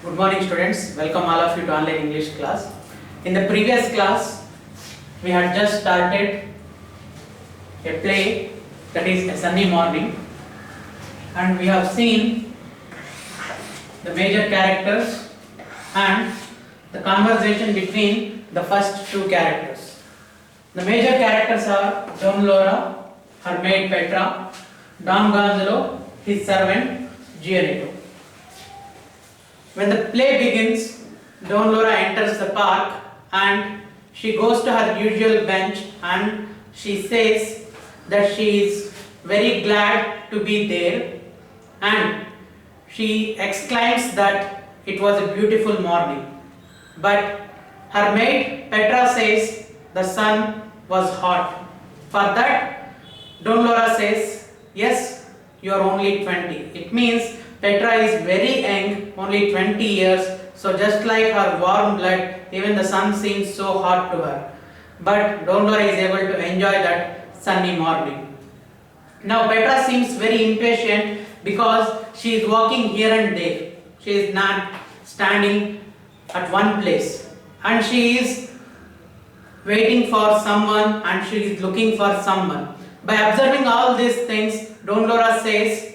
Good morning students, welcome all of you to online English class. In the previous class, we had just started a play, that is A Sunny Morning, and we have seen the major characters and the conversation between the first two characters. The major characters are Don Laura, her maid Petra, Don Gonzalo, his servant Gianetto. When the play begins, Don Laura enters the park and she goes to her usual bench and she says that she is very glad to be there, and she exclaims that it was a beautiful morning. But her maid Petra says the sun was hot. For that, Don Laura says, yes, you are only 20. It means Petra is very young, only 20 years, so just like her warm blood, even the sun seems so hot to her. But Don Laura is able to enjoy that sunny morning. Now Petra seems very impatient because she is walking here and there. She is not standing at one place, and she is waiting for someone and she is looking for someone. By observing all these things, Don Laura says,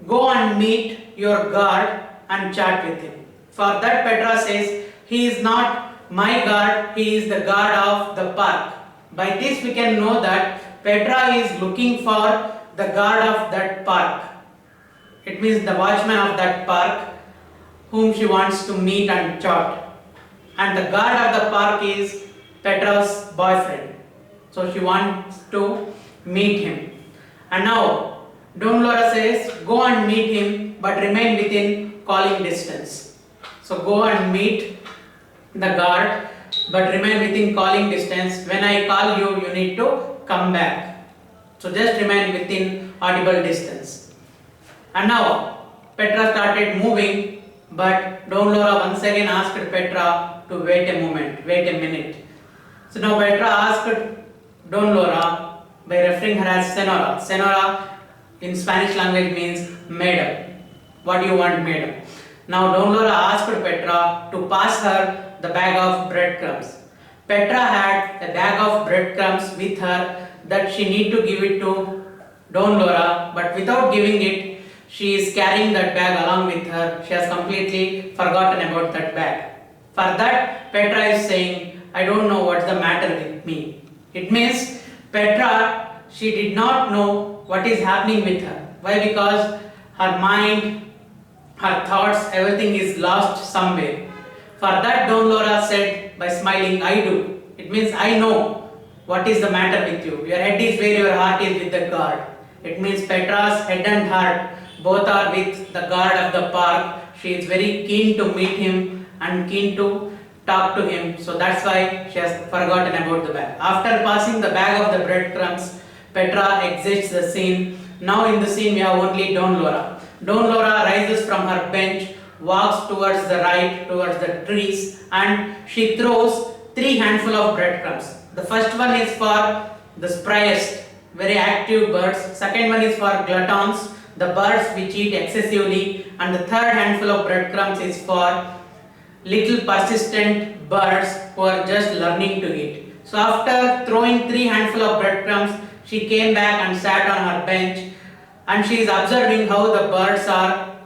go and meet your guard and chat with him. For that, Petra says, he is not my guard, he is the guard of the park. By this we can know that Petra is looking for the guard of that park. It means the watchman of that park whom she wants to meet and chat. And the guard of the park is Petra's boyfriend. So she wants to meet him. And now Don Laura says, go and meet him but remain within calling distance. So go and meet the guard but remain within calling distance. When I call you, you need to come back. So just remain within audible distance. And now Petra started moving, but Don Laura once again asked Petra to wait a minute. So now Petra asked Don Laura by referring her as Senora. Senora in Spanish language means madam. What do you want, madam? Now Don Laura asked Petra to pass her the bag of breadcrumbs. Petra had a bag of breadcrumbs with her that she need to give it to Don Laura, but without giving it, she is carrying that bag along with her. She has completely forgotten about that bag. For that, Petra is saying, I don't know what's the matter with me. It means Petra, she did not know what is happening with her. Why? Because her mind, her thoughts, everything is lost somewhere. For that, Don Laura said by smiling, I do. It means I know what is the matter with you. Your head is where your heart is with the guard. It means Petra's head and heart both are with the guard of the park. She is very keen to meet him and keen to talk to him. So that's why she has forgotten about the bag. After passing the bag of the breadcrumbs, Petra exits the scene. Now in the scene we have only Don Laura. Don Laura rises from her bench, walks towards the right, towards the trees, and she throws 3 handfuls of breadcrumbs. The first one is for the spryest, very active birds. Second one is for gluttons, the birds which eat excessively. And the third handful of breadcrumbs is for little persistent birds who are just learning to eat. So after throwing 3 handfuls of breadcrumbs, she came back and sat on her bench, and she is observing how the birds are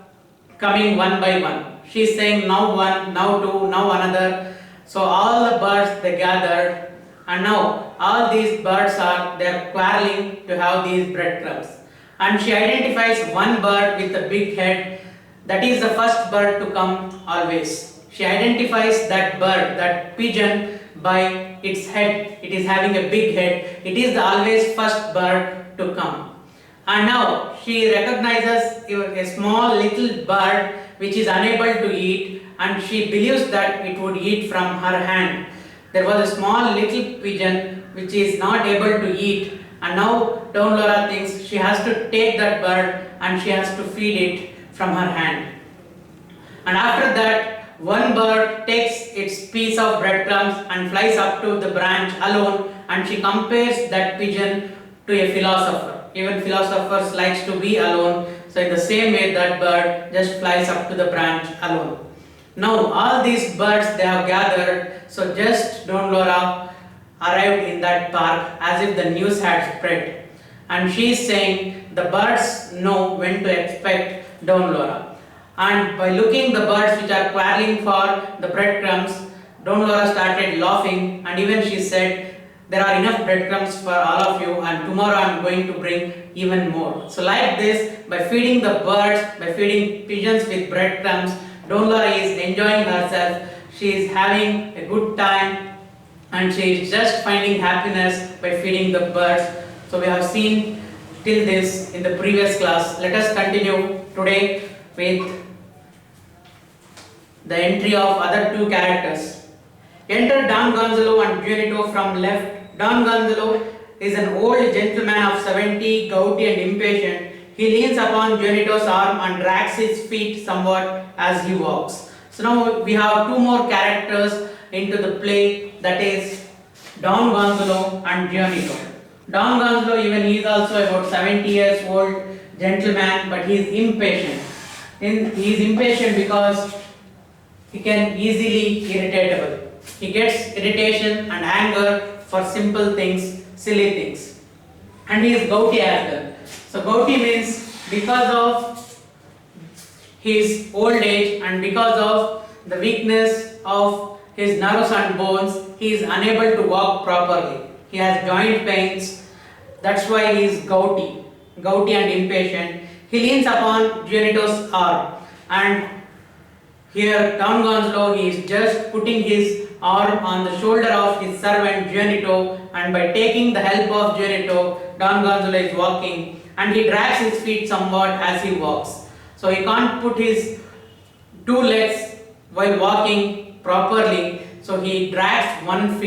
coming one by one. She is saying now one, now two, now another. So all the birds they gathered, and now all these birds are quarreling to have these breadcrumbs. And she identifies one bird with a big head. That is the first bird to come always. She identifies that bird, that pigeon, by its head. It is having a big head. It is the always first bird to come. And now she recognizes a small little bird which is unable to eat, and she believes that it would eat from her hand. There was a small little pigeon which is not able to eat, and now Don Laura thinks she has to take that bird and she has to feed it from her hand. And after that, one bird takes its piece of breadcrumbs and flies up to the branch alone, and she compares that pigeon to a philosopher. Even philosophers likes to be alone. So in the same way, that bird just flies up to the branch alone. Now all these birds they have gathered, so just Don Laura arrived in that park as if the news had spread. And she is saying the birds know when to expect Don Laura. And by looking the birds which are quarreling for the breadcrumbs, Don Laura started laughing, and even she said, there are enough breadcrumbs for all of you, and tomorrow I am going to bring even more. So like this, by feeding the birds, by feeding pigeons with breadcrumbs, Don Laura is enjoying herself, she is having a good time, and she is just finding happiness by feeding the birds. So we have seen till this in the previous class. Let us continue today with the entry of other two characters. Enter Don Gonzalo and Gianetto from left. Don Gonzalo is an old gentleman of 70, gouty and impatient. He leans upon Gianetto's arm and drags his feet somewhat as he walks. So now we have two more characters into the play, that is Don Gonzalo and Gianetto. Don Gonzalo, even he is also about 70 years old gentleman, but he is impatient. He is impatient because he can easily irritable. He gets irritation and anger for simple things, silly things. And he is gouty as well. So gouty means because of his old age and because of the weakness of his nerves and bones, he is unable to walk properly. He has joint pains. That's why he is gouty and impatient. He leans upon Gianetto's arm, and here Don Gonzalo, he is just putting his arm on the shoulder of his servant Gianetto, and by taking the help of Gianetto, Don Gonzalo is walking, and he drags his feet somewhat as he walks. So he can't put his two legs while walking properly, so he drags one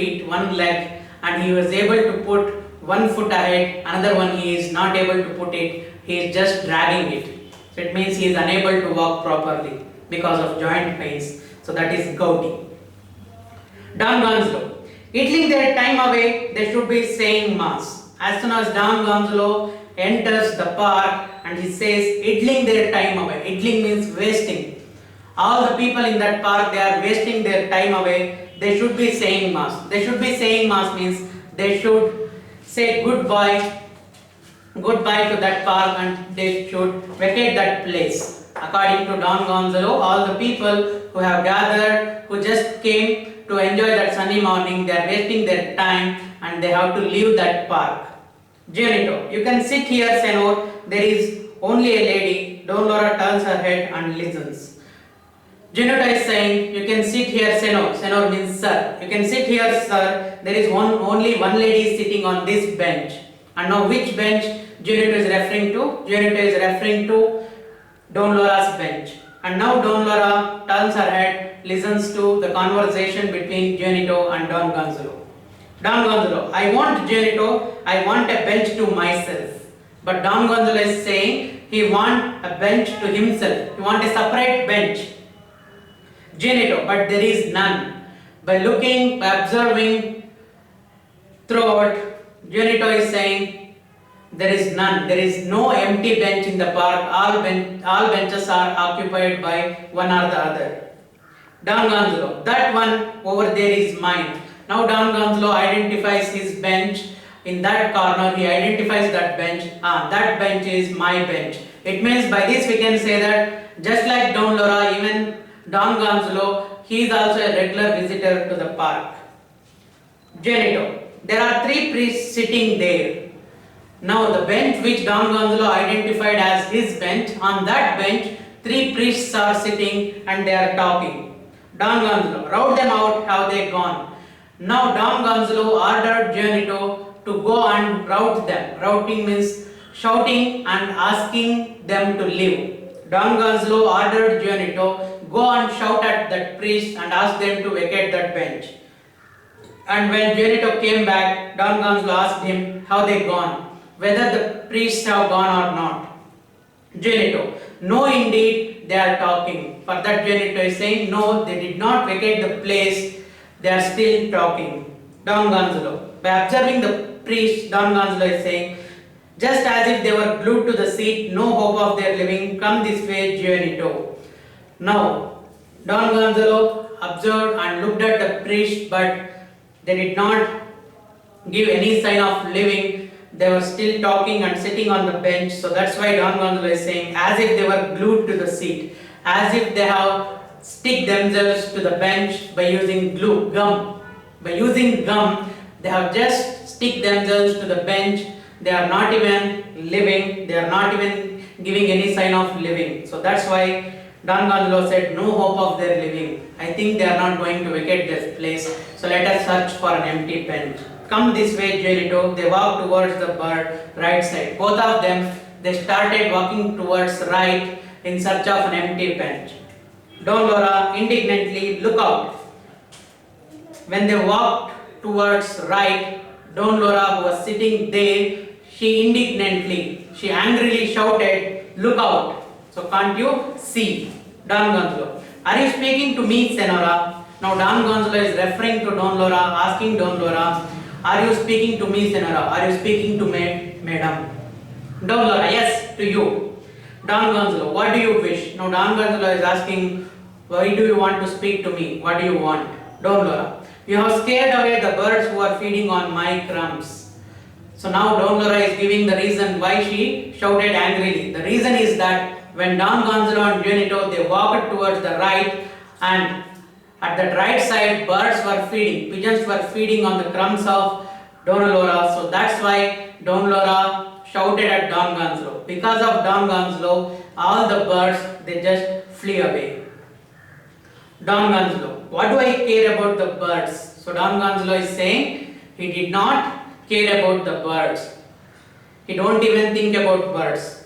leg, and he was able to put one foot ahead, another one he is not able to put it, he is just dragging it. So it means he is unable to walk properly because of joint pains. So that is gouty. Don Gonzalo. Idling their time away, they should be saying mass. As soon as Don Gonzalo enters the park and he says idling their time away. Idling means wasting. All the people in that park, they are wasting their time away. They should be saying mass. They should be saying mass means they should say goodbye to that park, and they should vacate that place. According to Don Gonzalo, all the people who have gathered, who just came to enjoy that sunny morning, they are wasting their time and they have to leave that park. Gianetto, you can sit here, Senor. There is only a lady. Don Laura turns her head and listens. Gianetto is saying, you can sit here, Senor. Senor means sir. You can sit here, sir. There is only one lady sitting on this bench. And now which bench Gianetto is referring to? Gianetto is referring to Don Laura's bench. And now Don Laura turns her head, listens to the conversation between Gianetto and Don Gonzalo. Don Gonzalo, I want Gianetto, I want a bench to myself. But Don Gonzalo is saying he wants a bench to himself. He wants a separate bench. Gianetto, but there is none. By looking, by observing throughout, Gianetto is saying there is none. There is no empty bench in the park. All benches are occupied by one or the other. Don Gonzalo, that one over there is mine. Now Don Gonzalo identifies his bench. In that corner, he identifies that bench. That bench is my bench. It means by this we can say that just like Don Laura, even Don Gonzalo, he is also a regular visitor to the park. Gianetto, there are three priests sitting there. Now the bench which Don Gonzalo identified as his bench, on that bench, three priests are sitting and they are talking. Don Gonzalo, rout them out, have they gone? Now Don Gonzalo ordered Gianetto to go and rout them. Routing means shouting and asking them to leave. Don Gonzalo ordered Gianetto, go and shout at that priest and ask them to vacate that bench. And when Gianetto came back, Don Gonzalo asked him how they gone, whether the priests have gone or not. Gianetto, no indeed, they are talking. For that Gianetto is saying, no, they did not vacate the place, they are still talking. Don Gonzalo, by observing the priest, Don Gonzalo is saying, just as if they were glued to the seat, no hope of their living, come this way, Gianetto. Now, Don Gonzalo observed and looked at the priest, but they did not give any sign of living. They were still talking and sitting on the bench. So that's why Don Gonzalo is saying, as if they were glued to the seat, as if they have stick themselves to the bench by using glue, gum. By using gum, they have just stick themselves to the bench. They are not even living. They are not even giving any sign of living. So that's why Don Gonzalo said, no hope of their living. I think they are not going to vacate this place. So let us search for an empty bench. Come this way, Giolito. They walked towards the bird right side. Both of them, they started walking towards right in search of an empty bench. Don Lora indignantly, look out. When they walked towards right, Don Lora, who was sitting there, she angrily shouted, look out. So can't you see? Don Gonzalo, are you speaking to me, Senora? Now Don Gonzalo is referring to Don Lora, asking Don Lora, are you speaking to me, Senora? Are you speaking to me, madam? Don Lora, yes, to you. Don Gonzalo, what do you wish? Now Don Gonzalo is asking, why do you want to speak to me? What do you want? Don Lora, you have scared away the birds who are feeding on my crumbs. So now Don Lora is giving the reason why she shouted angrily. The reason is that when Don Gonzalo and Giolito, they walked towards the right, and at the right side birds were feeding, pigeons were feeding on the crumbs of Don Lora. So that's why Don Lora shouted at Don Gonzalo. Because of Don Gonzalo, all the birds, they just flew away. Don Gonzalo, what do I care about the birds? So Don Gonzalo is saying he did not care about the birds. He don't even think about birds.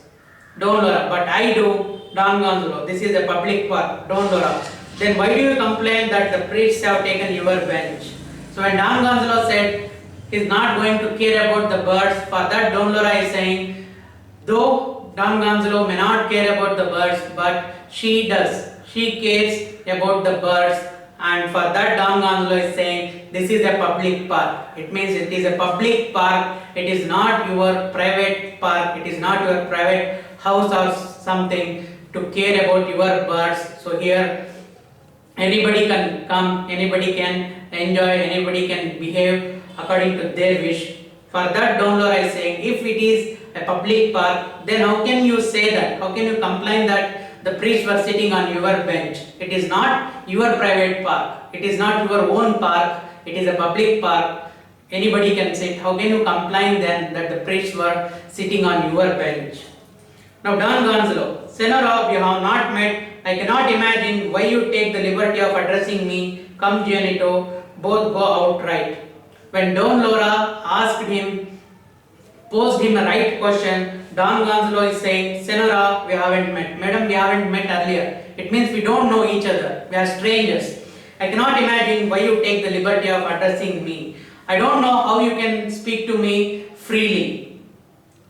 Don Lora, but I do. Don Gonzalo, this is a public park. Don Lora, then why do you complain that the priests have taken your bench? So when Don Gonzalo said he is not going to care about the birds, for that Don Lora is saying, though Don Gonzalo may not care about the birds, but she does. She cares about the birds, and for that Don Gonzalo is saying this is a public park. It means it is a public park. It is not your private park. It is not your private house or something to care about your birds. So here anybody can come, anybody can enjoy, anybody can behave according to their wish. For that Don Lora is saying, if it is a public park, then how can you say that? How can you complain that the priests were sitting on your bench? It is not your private park. It is not your own park. It is a public park. Anybody can sit. How can you complain then that the priests were sitting on your bench? Now Don Gonzalo, Senora, we have not met. I cannot imagine why you take the liberty of addressing me. Come, Giolito, both go outright. When Don Lora posed him a right question, Don Gonzalo is saying, Senora, we haven't met. Madam, we haven't met earlier. It means we don't know each other. We are strangers. I cannot imagine why you take the liberty of addressing me. I don't know how you can speak to me freely.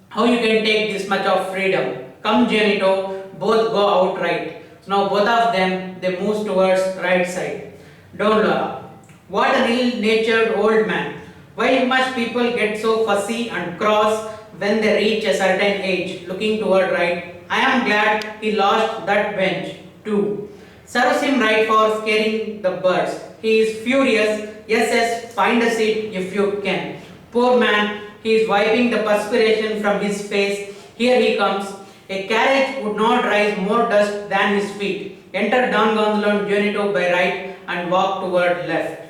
How you can take this much of freedom. Come, Giolito, both go outright. So now both of them, they move towards right side. Don Lora, what an ill-natured old man. Why must people get so fussy and cross when they reach a certain age? Looking toward right, I am glad he lost that bench too. Serves him right for scaring the birds. He is furious. Yes, find a seat if you can. Poor man, he is wiping the perspiration from his face. Here he comes. A carriage would not rise more dust than his feet. Enter Don Gonzalo and Giolito by right and walk toward left.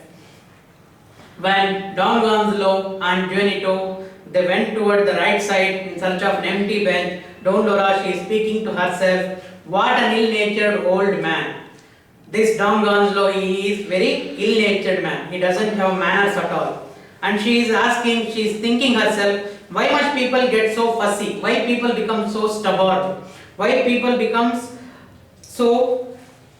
When Don Gonzalo and Giolito, they went toward the right side in search of an empty bench, Don Lora, she is speaking to herself, what an ill-natured old man. This Don Gonzalo, he is very ill-natured man. He doesn't have manners at all. And she is asking, she is thinking herself, why must people get so fussy? Why people become so stubborn? Why people becomes so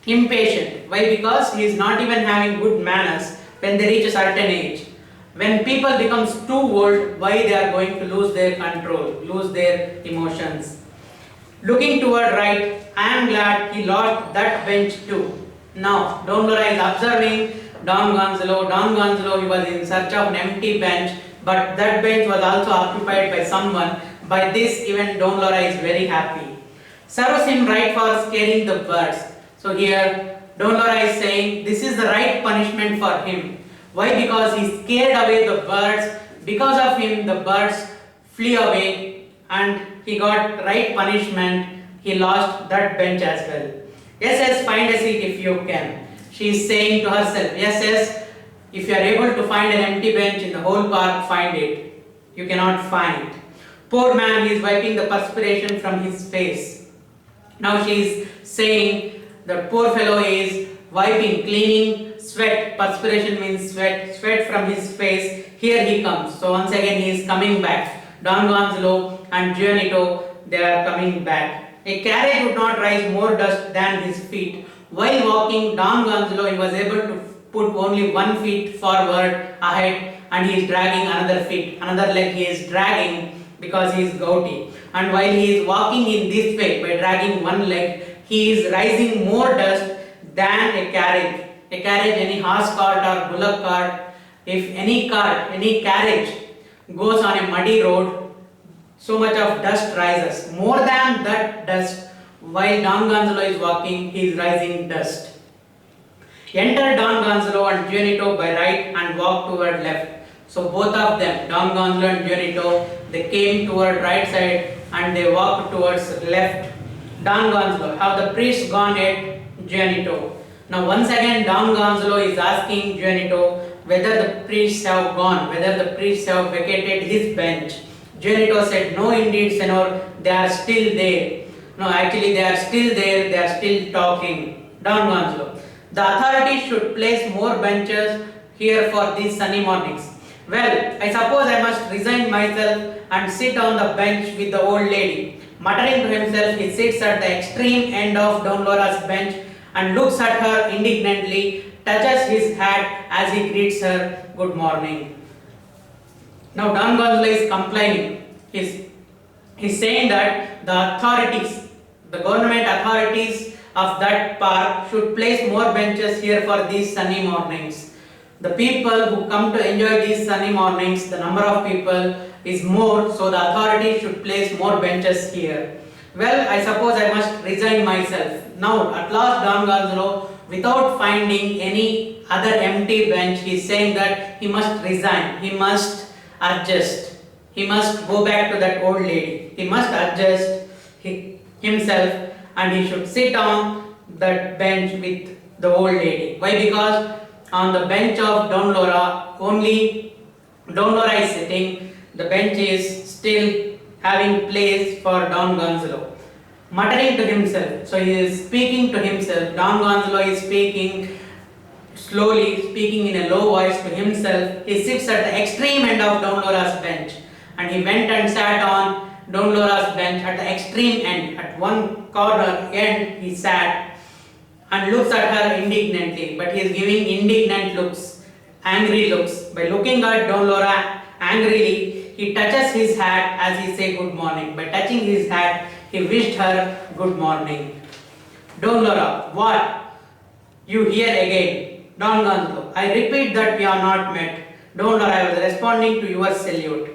impatient? Why? Because he is not even having good manners when they reach a certain age. When people becomes too old, why they are going to lose their control, lose their emotions. Looking toward right, I am glad he lost that bench too. Now, Don Lora is observing Don Gonzalo. Don Gonzalo, he was in search of an empty bench, but that bench was also occupied by someone. By this, even Don Lora is very happy. Serves him right for scaring the birds. So here, Don Lora is saying this is the right punishment for him. Why? Because he scared away the birds. Because of him, the birds flew away and he got right punishment. He lost that bench as well. Yes, find a seat if you can. She is saying to herself, yes, if you are able to find an empty bench in the whole park, find it. You cannot find. Poor man, he is wiping the perspiration from his face. Now she is saying the poor fellow is wiping, cleaning, sweat. Perspiration means sweat from his face. Here he comes. So once again he is coming back. Don Gonzalo and Gianetto, they are coming back. A carriage would not rise more dust than his feet. While walking, Don Gonzalo, he was able to put only 1 foot forward ahead, and he is dragging another leg he is dragging because he is gouty. And while he is walking in this way by dragging one leg, he is rising more dust than a carriage. A carriage, any horse cart or bullock cart, if any carriage goes on a muddy road, so much of dust rises. More than that dust, while Don Gonzalo is walking, he is rising dust. Enter Don Gonzalo and Gianetto by right and walk toward left. So both of them, Don Gonzalo and Gianetto, they came toward right side and they walked towards left. Don Gonzalo, have the priests gone yet? Gianetto. Now once again Don Gonzalo is asking Gianetto whether the priests have gone, whether the priests have vacated his bench. Gianetto said, no indeed, Senor, they are still there. No, actually they are still there, they are still talking. Don Gonzalo, the authorities should place more benches here for these sunny mornings. Well, I suppose I must resign myself and sit on the bench with the old lady. Muttering to himself, he sits at the extreme end of Don Lora's bench and looks at her indignantly, touches his hat as he greets her, good morning. Now Don Gonzalo is complaining. He's saying that the authorities, the government authorities of that park should place more benches here for these sunny mornings. The people who come to enjoy these sunny mornings, the number of people is more, so the authorities should place more benches here. Well, I suppose I must resign myself. Now, at last Don Gonzalo, without finding any other empty bench, he is saying that he must resign, he must adjust, he must go back to that old lady, he must adjust himself and he should sit on that bench with the old lady. Why? Because on the bench of Don Lora, only Don Lora is sitting, the bench is still having place for Don Gonzalo. Muttering to himself, so he is speaking to himself. Don Gonzalo is speaking slowly, speaking in a low voice to himself. He sits at the extreme end of Don Lora's bench and he went and sat on Don Lora's bench at the extreme end. At one corner end he sat and looks at her indignantly, but he is giving indignant looks, angry looks. By looking at Don Lora angrily, he touches his hat as he says good morning. By touching his hat, he wished her good morning. Don Lora, what? You here again? Don Gonzalo, I repeat that we are not met. Don Lora, I was responding to your salute.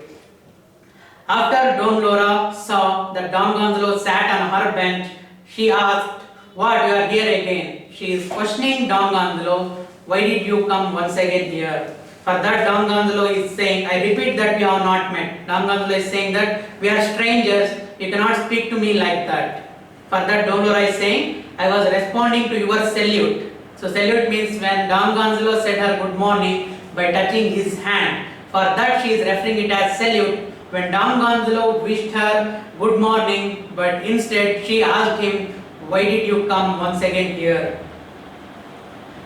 After Don Lora saw that Don Gonzalo sat on her bench, she asked, what, you are here again? She is questioning Don Gonzalo, why did you come once again here? For that Don Gonzalo is saying, I repeat that we are not met. Don Gonzalo is saying that we are strangers, you cannot speak to me like that. For that Don Lora is saying, I was responding to your salute. So salute means when Don Gonzalo said her good morning by touching his hand. For that she is referring it as salute. When Don Gonzalo wished her good morning, but instead she asked him, why did you come once again here?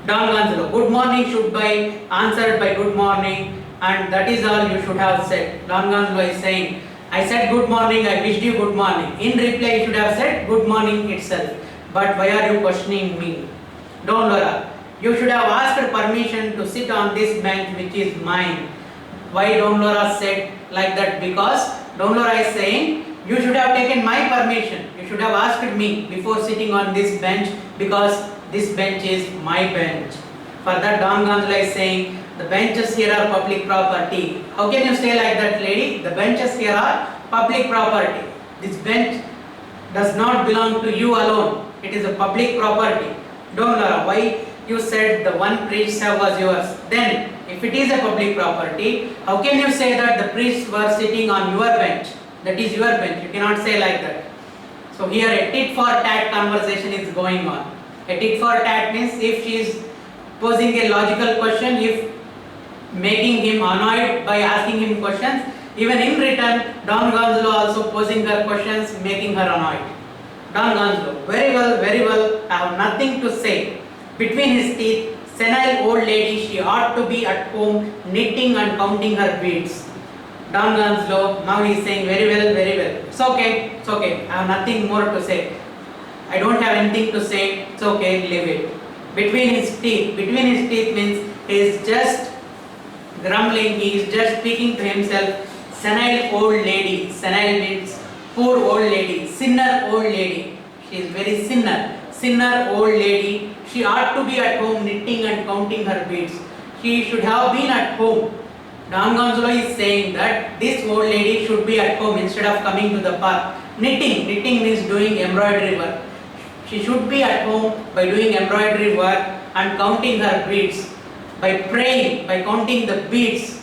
Don Gonzalo, good morning should be answered by good morning, and that is all you should have said. Don Gonzalo is saying, I said good morning, I wished you good morning. In reply you should have said good morning itself. But why are you questioning me? Don Lora, you should have asked permission to sit on this bench which is mine. Why Don Lora said like that? Because Don Lora is saying, you should have taken my permission. You should have asked me before sitting on this bench because this bench is my bench. For that Don Gonzalo is saying, the benches here are public property. How can you say like that, lady? The benches here are public property. This bench does not belong to you alone. It is a public property. Don't Laura, why you said the one priest's serve was yours? Then, if it is a public property, how can you say that the priests were sitting on your bench? That is your bench. You cannot say like that. So here a tit for tat conversation is going on. A tit for tat means if she is posing a logical question, if making him annoyed by asking him questions, even in return, Don Gonzalo also posing her questions, making her annoyed. Don Gonzalo, very well, I have nothing to say. Between his teeth, senile old lady, she ought to be at home knitting and counting her beads. Don Gonzalo, now he is saying very well. It's okay, I have nothing more to say. I don't have anything to say, it's okay, leave it. Between his teeth means he is just grumbling, he is just speaking to himself. Senile old lady, senile means poor old lady, sinner old lady. She is very sinner old lady. She ought to be at home knitting and counting her beads. She should have been at home. Don Gonzalo is saying that this old lady should be at home instead of coming to the park. Knitting means doing embroidery work. She should be at home by doing embroidery work and counting her beads. By praying, by counting the beads,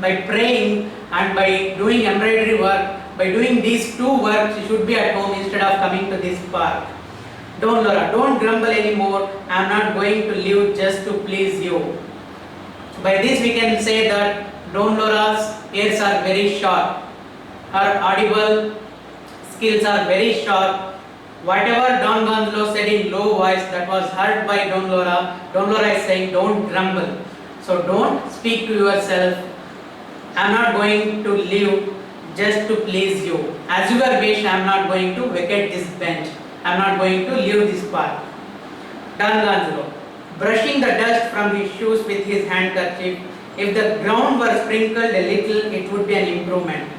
by praying and by doing embroidery work, by doing these two works, she should be at home instead of coming to this park. Don't Laura, don't grumble anymore. I am not going to live just to please you. So by this we can say that Don Laura's ears are very sharp. Her audible skills are very sharp. Whatever Don Gonzalo said in low voice, that was heard by Don Laura. Don Laura is saying, don't grumble. So don't speak to yourself. I am not going to live just to please you. As you wish, I am not going to vacate this bench. I am not going to leave this park. Don Gonzalo, brushing the dust from his shoes with his handkerchief. If the ground were sprinkled a little, it would be an improvement.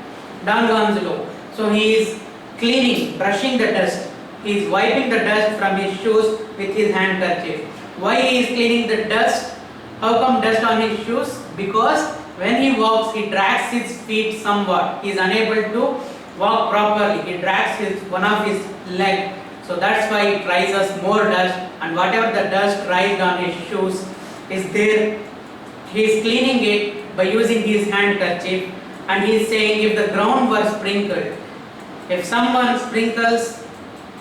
Don Gonzalo, so he is cleaning, brushing the dust. He is wiping the dust from his shoes with his handkerchief. Why he is cleaning the dust? How come dust on his shoes? Because when he walks, he drags his feet somewhat. He is unable to walk properly. He drags one of his leg. So that's why it rises more dust, and whatever the dust raised on his shoes is there. He is cleaning it by using his handkerchief, and he is saying if the ground were sprinkled, if someone sprinkles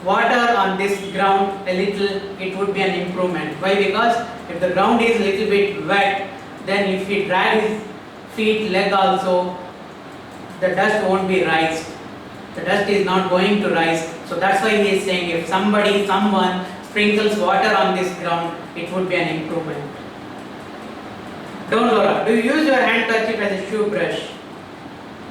water on this ground a little, it would be an improvement. Why? Because if the ground is a little bit wet, then if he drags his feet, leg also, the dust won't be raised. The dust is not going to rise. So that's why he is saying if someone sprinkles water on this ground, it would be an improvement. Don Laura, do you use your handkerchief as a shoe brush?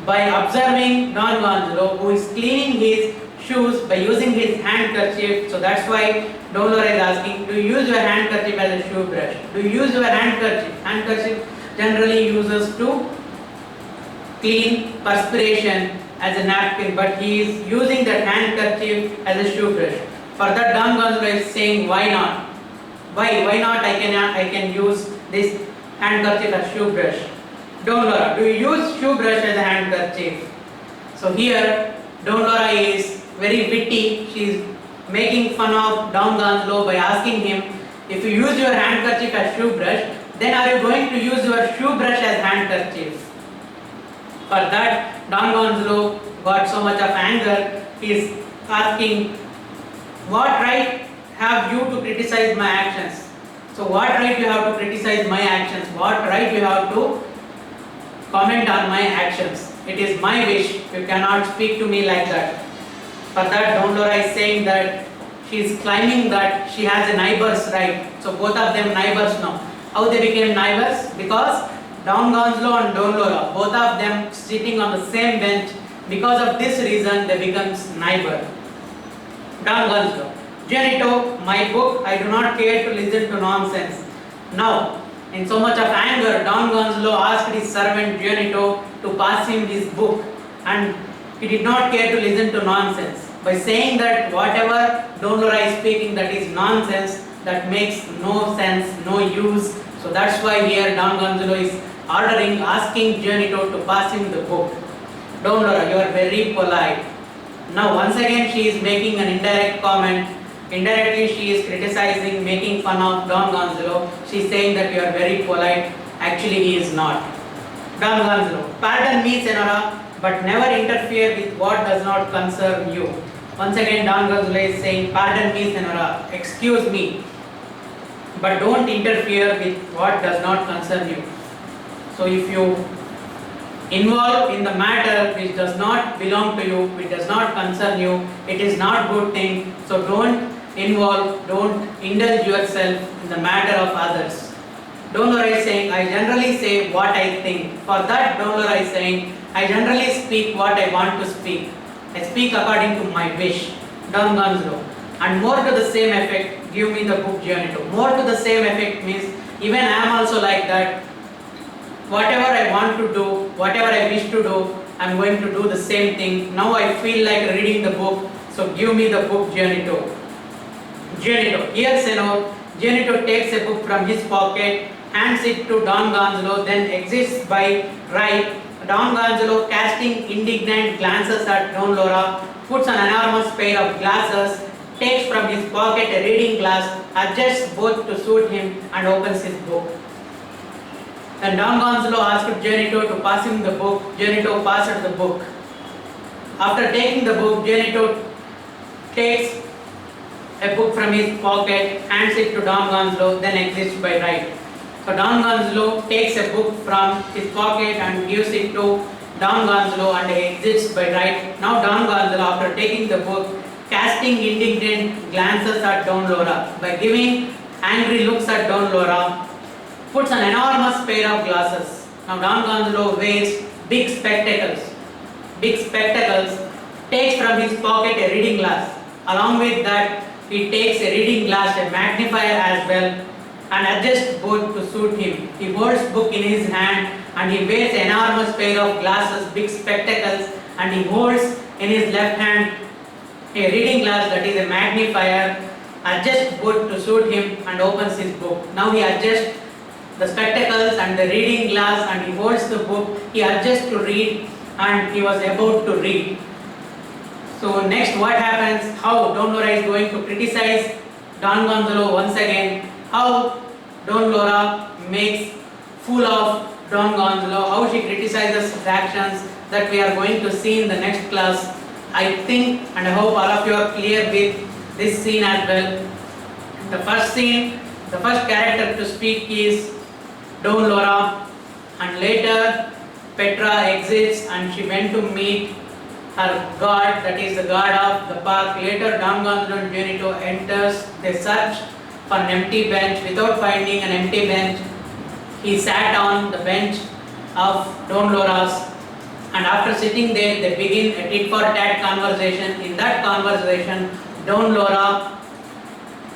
By observing Don Gonzalo, who is cleaning his shoes by using his handkerchief, so that's why Don Laura is asking, do you use your handkerchief as a shoe brush? Do you use your handkerchief? Handkerchief generally uses to clean perspiration as a napkin, but he is using that handkerchief as a shoe brush. For that, Don Gonzalo is saying, why not? Why not I can use this handkerchief as shoe brush? Don Laura, do you use shoe brush as a handkerchief? So here, Don Laura is very witty. She is making fun of Don Gonzalo by asking him, if you use your handkerchief as shoe brush, then are you going to use your shoe brush as handkerchief? For that, Don Gonzalo got so much of anger. He is asking, what right have you to criticize my actions? So what right you have to criticize my actions? What right you have to comment on my actions? It is my wish. You cannot speak to me like that. For that, Don Laura is saying that she is claiming that she has a neighbor's right. So both of them neighbors now. How they became neighbors? Because Don Gonzalo and Don Laura, both of them sitting on the same bench. Because of this reason, they becomes neighbor. Don Gonzalo, Gianetto, my book, I do not care to listen to nonsense. Now, in so much of anger, Don Gonzalo asked his servant Gianetto to pass him his book, and he did not care to listen to nonsense. By saying that whatever Don Laura is speaking, that is nonsense, that makes no sense, no use. So that's why here Don Gonzalo is asking Gianetto to pass him the book. Don Laura, you are very polite. Now once again she is making an indirect comment. Indirectly, she is criticizing, making fun of Don Gonzalo. She is saying that you are very polite. Actually, he is not. Don Gonzalo, pardon me, Senora, but never interfere with what does not concern you. Once again, Don Gonzalo is saying, pardon me, Senora, excuse me, but don't interfere with what does not concern you. So if you involve in the matter which does not belong to you, which does not concern you, it is not good thing. So don't involve, don't indulge yourself in the matter of others. Don Lora is saying, I generally say what I think. For that, Don Lora is saying, I generally speak what I want to speak. I speak according to my wish. Don Gonzalo. And more to the same effect, give me the book Gianetto. More to the same effect means, even I am also like that. Whatever I want to do, whatever I wish to do, I am going to do the same thing. Now I feel like reading the book, so give me the book Gianetto. Gianetto. Here, Senor, Gianetto takes a book from his pocket, hands it to Don Gonzalo, then exits by right. Don Gonzalo, casting indignant glances at Don Lora, puts an enormous pair of glasses, takes from his pocket a reading glass, adjusts both to suit him, and opens his book. Then Don Gonzalo asked Gianetto to pass him the book. Gianetto passed the book. After taking the book, Gianetto takes a book from his pocket, hands it to Don Gonzalo, then exits by right. So Don Gonzalo takes a book from his pocket and gives it to Don Gonzalo and exits by right. Now Don Gonzalo, after taking the book, casting indignant glances at Don Lora, by giving angry looks at Don Lora, puts an enormous pair of glasses. Now Don Gonzalo wears big spectacles, takes from his pocket a reading glass. Along with that, he takes a reading glass, a magnifier as well, and adjusts both to suit him. He holds book in his hand and he wears an enormous pair of glasses, big spectacles, and he holds in his left hand a reading glass, that is a magnifier, adjusts both to suit him and opens his book. Now he adjusts the spectacles and the reading glass and he holds the book, he adjusts to read and he was about to read. So next what happens, how Don Lora is going to criticize Don Gonzalo once again, how Don Lora makes fool of Don Gonzalo, how she criticizes his actions, that we are going to see in the next class. I think and I hope all of you are clear with this scene as well. The first scene, the first character to speak is Don Lora, and later Petra exits and she went to meet her guard, that is the guard of the park. Later Don Gonzalo and Gianetto enters, they search for an empty bench. Without finding an empty bench, he sat on the bench of Don Lora's, and after sitting there they begin a tit for tat conversation. In that conversation, Don Lora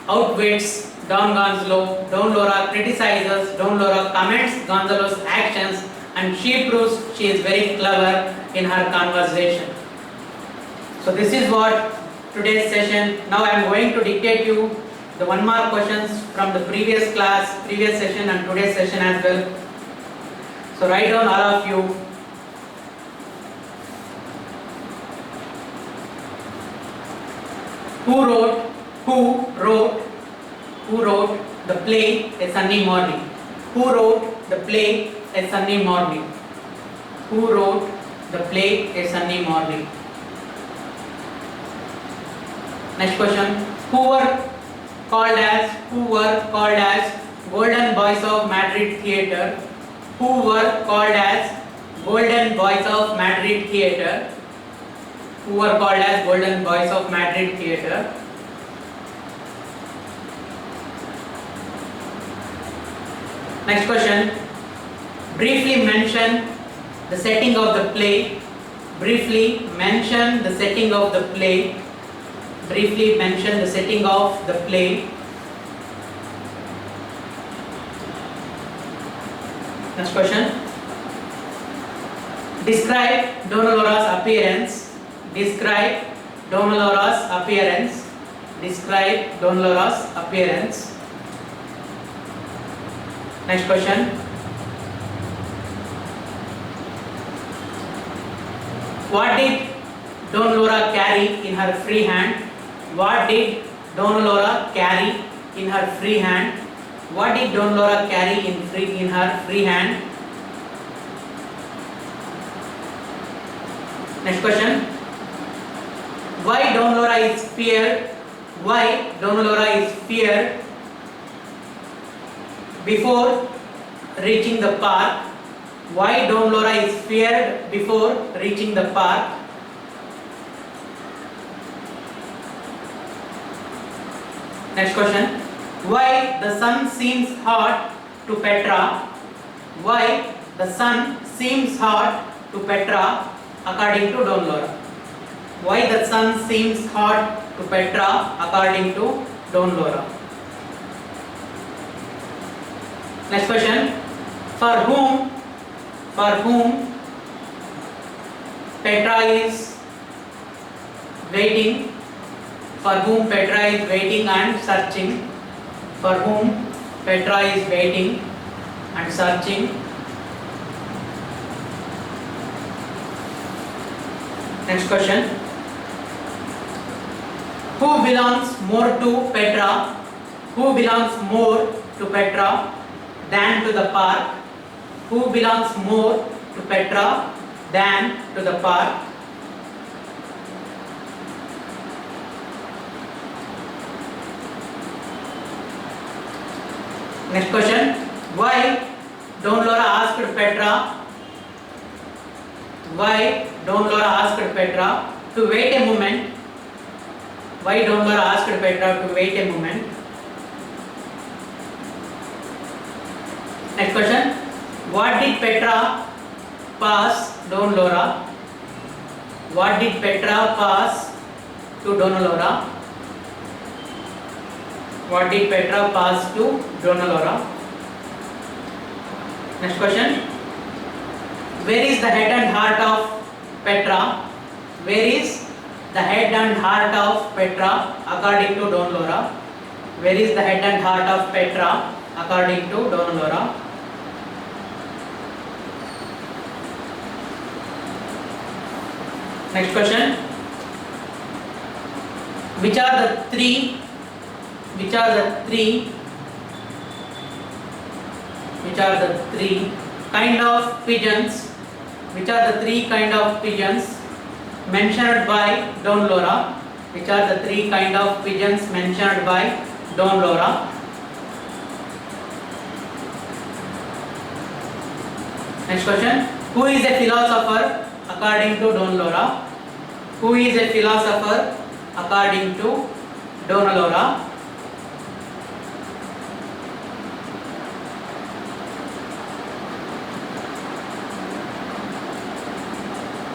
outwits Don Gonzalo, Don Lora criticizes, Don Lora comments Gonzalo's actions, and she proves she is very clever in her conversation. So this is what today's session. Now I am going to dictate you the 1 mark questions from the previous class, previous session and today's session as well. So write down all of you. Who wrote the play A Sunny Morning? Who wrote the play A Sunny Morning? Who wrote the play A Sunny Morning? Next question. Who were called as Golden Boys of Madrid Theatre? Who were called as Golden Boys of Madrid Theatre? Who were called as Golden Boys of Madrid Theatre? Next question. Briefly mention the setting of the play. Briefly mention the setting of the play. Briefly mention the setting of the play. Next question. Describe Don Lora's appearance. Describe Don Lora's appearance. Describe Don Lora's appearance. Next question. What did Don Lora carry in her free hand? What did Dona Laura carry in her free hand? What did Dona Laura carry in her free hand? Next question. Why Dona Laura is feared? Why Dona Laura is feared before reaching the park? Why Dona Laura is feared before reaching the park? Next question. Why the sun seems hot to Petra? Why the sun seems hot to Petra according to Dona Laura? Why the sun seems hot to Petra according to Dona Laura? Next question. For whom Petra is waiting? For whom Petra is waiting and searching? For whom Petra is waiting and searching? Next question. Who belongs more to Petra? Who belongs more to Petra than to the park? Who belongs more to Petra than to the park? Next question. Why Dona Laura asked Petra? Why Dona Laura asked Petra to wait a moment? Why Dona Laura asked Petra to wait a moment? Next question. What did Petra pass Dona Laura? What did Petra pass to Dona Laura? What did Petra pass to Dona Laura? Next question. Where is the head and heart of Petra? Where is the head and heart of Petra according to Dona Laura? Where is the head and heart of Petra according to Dona Laura? Next question. Which are the three kind of pigeons? Which are the three kind of pigeons mentioned by Dona Laura? Which are the three kind of pigeons mentioned by Dona Laura? Next question. Who is a philosopher according to Dona Laura? Who is a philosopher according to Dona Laura?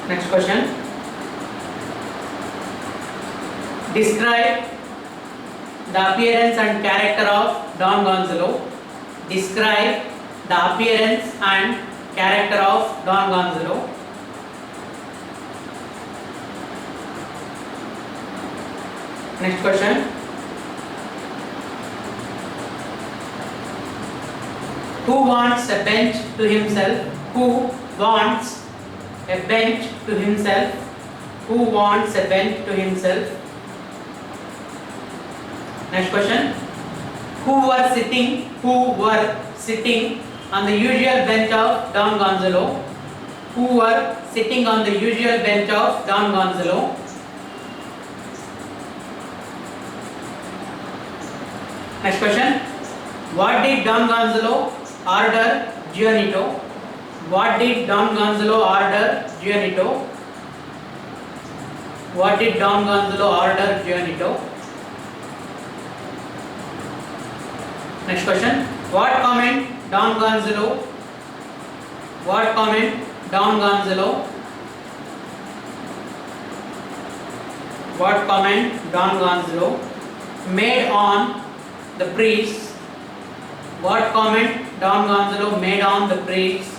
Next question. Describe the appearance and character of Don Gonzalo. Describe the appearance and character of Don Gonzalo. Next question. Who wants a bench to himself? Who wants a bench to himself? Who wants a bench to himself? Next question. Who were sitting on the usual bench of Don Gonzalo? Who were sitting on the usual bench of Don Gonzalo? Next question. What did Don Gonzalo order Gianito? What did Don Gonzalo order Gianito? What did Don Gonzalo order Gianito? Next question. What comment Don Gonzalo made on the priest? What comment Don Gonzalo made on the priest?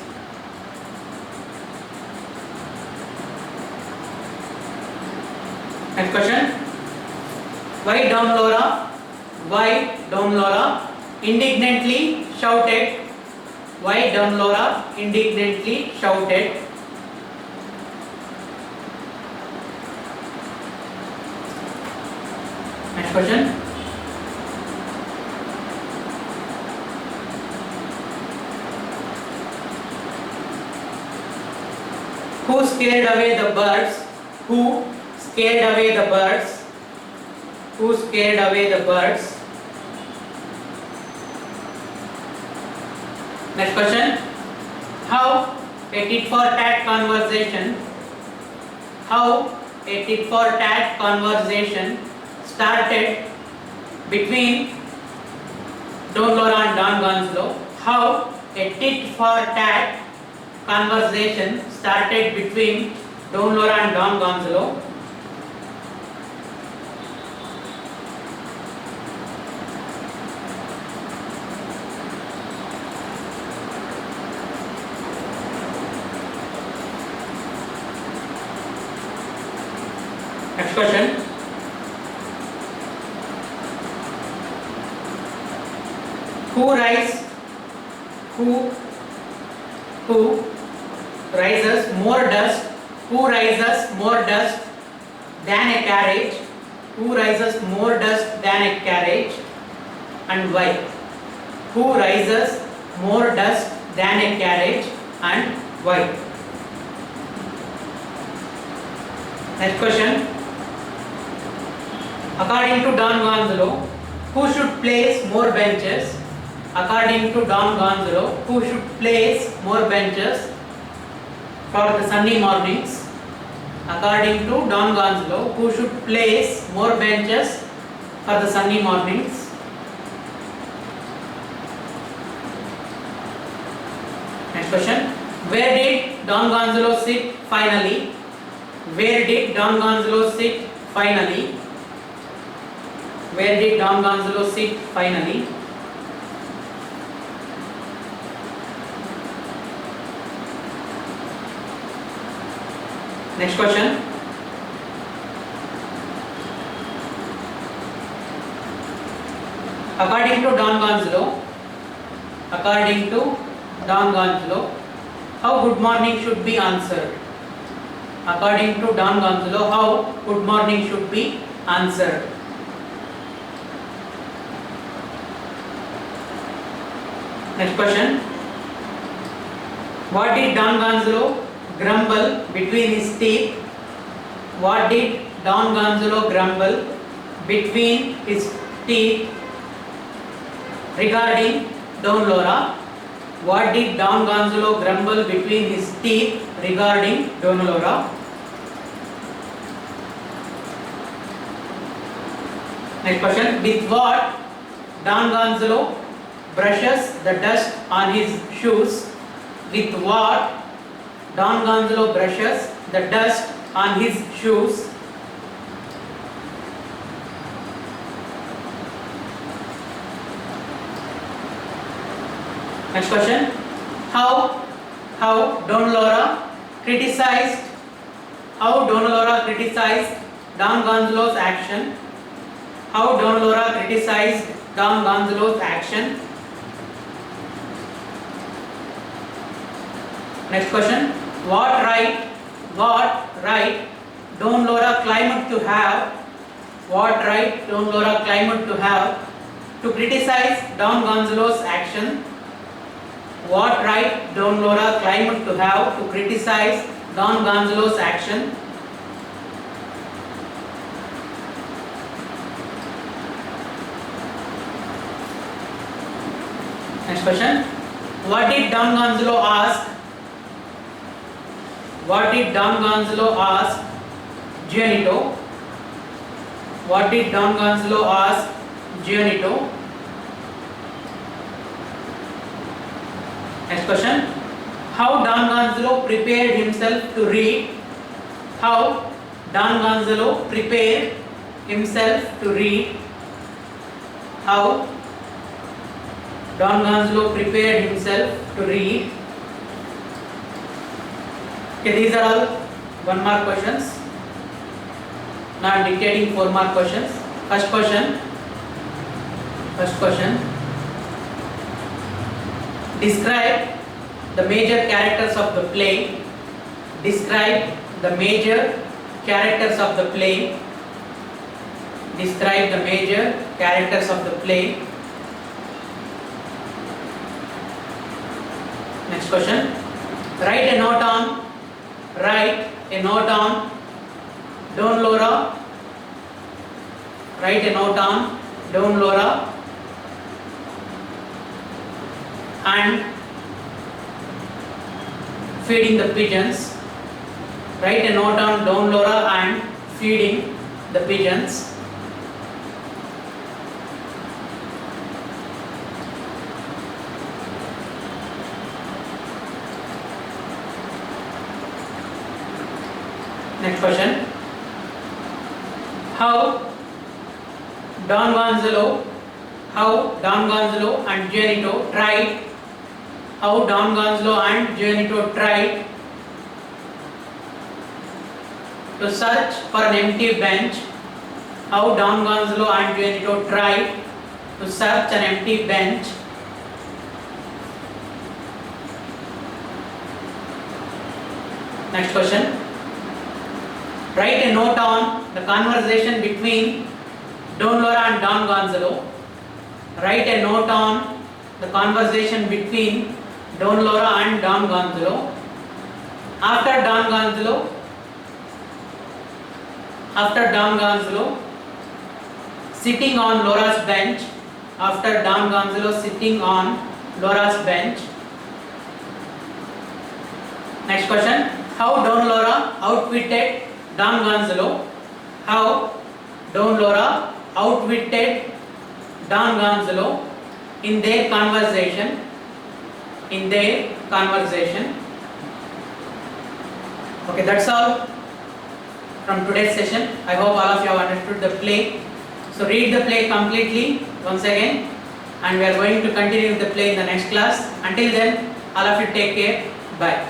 Next question. Why Dona Laura indignantly shouted? Why Dona Laura indignantly shouted? Next question. Who scared away the birds? Who scared away the birds? Who scared away the birds? Next question. How a tit for tat conversation, how a tit for tat conversation started between Don Lora and Don Gonzalo. How a tit for tat conversation started between Don Lora and Don Gonzalo. Next question. Who rises more dust? Who rises more dust than a carriage? Who rises more dust than a carriage, and why? Who rises more dust than a carriage, and why? Next question. According to Don Gonzalo, who should place more benches? According to Don Gonzalo, who should place more benches for the sunny mornings? According to Don Gonzalo, who should place more benches for the sunny mornings? Next question. Where did Don Gonzalo sit finally? Where did Don Gonzalo sit finally? Where did Don Gonzalo sit finally? Next question. According to Don Gonzalo, how good morning should be answered? According to Don Gonzalo, how good morning should be answered? Next question. What did Don Gonzalo grumble between his teeth? What did Don Gonzalo grumble between his teeth regarding Don Lora? What did Don Gonzalo grumble between his teeth regarding Don Lora? Next question. With what Don Gonzalo brushes the dust on his shoes? With what Don Gonzalo brushes the dust on his shoes? Next question. How Don Lora criticized Don Gonzalo's action? How Don Lora criticized Don Gonzalo's action? Next question. What right Don Lora claimed to have? What right Don Lora claimed to have to criticize Don Gonzalo's action? What right Don Lora claimed to have to criticize Don Gonzalo's action? Next question. What did Don Gonzalo ask? What did Don Gonzalo ask Giannetto? What did Don Gonzalo ask Giannetto? Next question. How Don Gonzalo prepared himself to read? How Don Gonzalo prepared himself to read? How Don Gonzalo prepared himself to read? Okay, these are all 1 mark questions. Now I am dictating 4 mark questions. First question. Describe the major characters of the play. Describe the major characters of the play. Describe the major characters of the play. Next question. Write write a note on Don Laura. Write a note on Don Laura and feeding the pigeons. Write a note on Don Laura and feeding the pigeons. Next question. How Don Gonzalo and Gianito tried to search for an empty bench. How Don Gonzalo and Gianito tried to search an empty bench. Next question. Write a note on the conversation between Don Laura and Don Gonzalo. Write a note on the conversation between Don Laura and Don Gonzalo. After Don Gonzalo sitting on Laura's bench. After Don Gonzalo sitting on Laura's bench. Next question. How Don Laura outwitted Don Gonzalo. How Don Laura outwitted Don Gonzalo in their conversation. Okay, that's all from today's session. I hope all of you have understood the play. So read the play completely once again, and we are going to continue the play in the next class. Until then, all of you take care. Bye.